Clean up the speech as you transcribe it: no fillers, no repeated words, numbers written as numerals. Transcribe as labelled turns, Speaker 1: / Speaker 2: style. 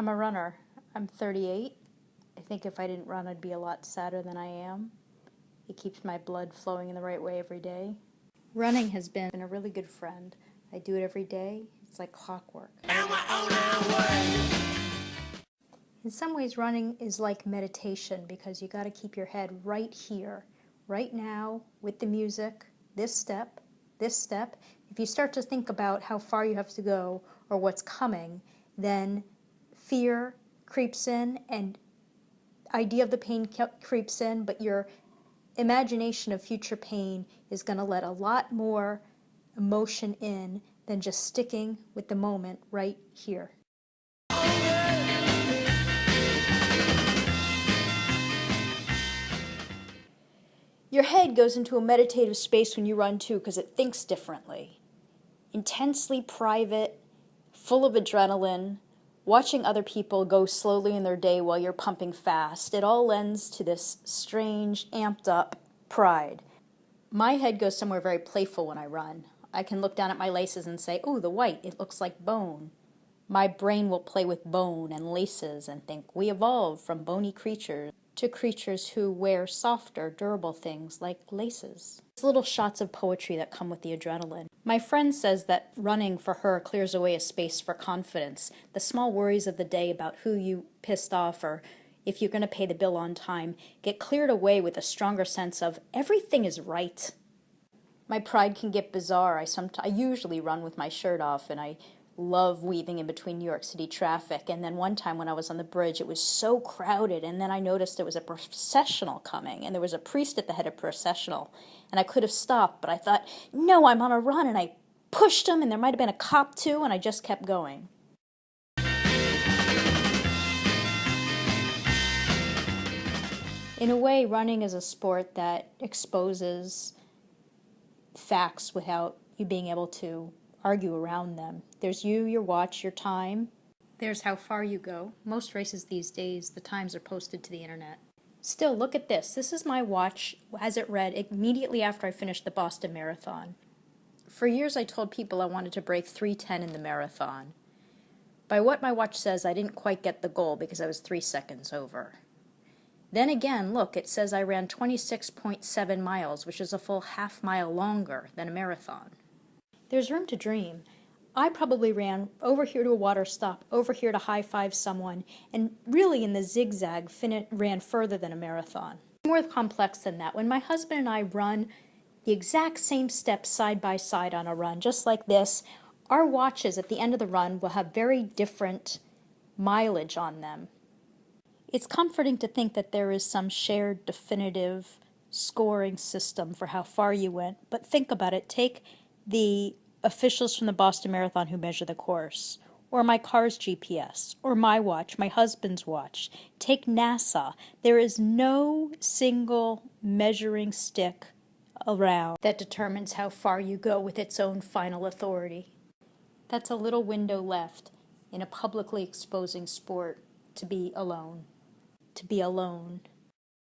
Speaker 1: I'm a runner. I'm 38. I think if I didn't run, I'd be a lot sadder than I am. It keeps my blood flowing in the right way every day. Running has been a really good friend. I do it every day. It's like clockwork. In some ways, running is like meditation because you got to keep your head right here, right now, with the music, this step, this step. If you start to think about how far you have to go or what's coming, then fear creeps in and idea of the pain creeps in, but your imagination of future pain is going to let a lot more emotion in than just sticking with the moment right here. Your head goes into a meditative space when you run too because it thinks differently. Intensely private, full of adrenaline, watching other people go slowly in their day while you're pumping fast. It all lends to this strange, amped up pride. My head goes somewhere very playful when I run. I can look down at my laces and say, "Ooh, the white, it looks like bone." My brain will play with bone and laces and think we evolved from bony creatures to creatures who wear softer, durable things like laces. It's little shots of poetry that come with the adrenaline. My friend says that running for her clears away a space for confidence. The small worries of the day about who you pissed off or if you're going to pay the bill on time get cleared away with a stronger sense of everything is right. My pride can get bizarre. I usually run with my shirt off, and I love weaving in between New York City traffic. And then one time when I was on the bridge, it was so crowded, and then I noticed there was a processional coming, and there was a priest at the head of processional, and I could have stopped, but I thought, no, I'm on a run, and I pushed him, and there might have been a cop too, and I just kept going. In a way, running is a sport that exposes facts without you being able to argue around them. There's you, your watch, your time. There's how far you go. Most races these days, the times are posted to the internet. Still, look at this. This is my watch as it read immediately after I finished the Boston Marathon. For years I told people I wanted to break 3:10 in the marathon. By what my watch says, I didn't quite get the goal because I was 3 seconds over. Then again, look, it says I ran 26.7 miles, which is a full half mile longer than a marathon. There's room to dream. I probably ran over here to a water stop, over here to high-five someone, and really in the zigzag ran further than a marathon. More complex than that. When my husband and I run the exact same steps side by side on a run, just like this, our watches at the end of the run will have very different mileage on them. It's comforting to think that there is some shared definitive scoring system for how far you went, but think about it. Take the officials from the Boston Marathon who measure the course, or my car's GPS, or my watch, my husband's watch. Take NASA. There is no single measuring stick around that determines how far you go with its own final authority. That's a little window left in a publicly exposing sport to be alone. To be alone.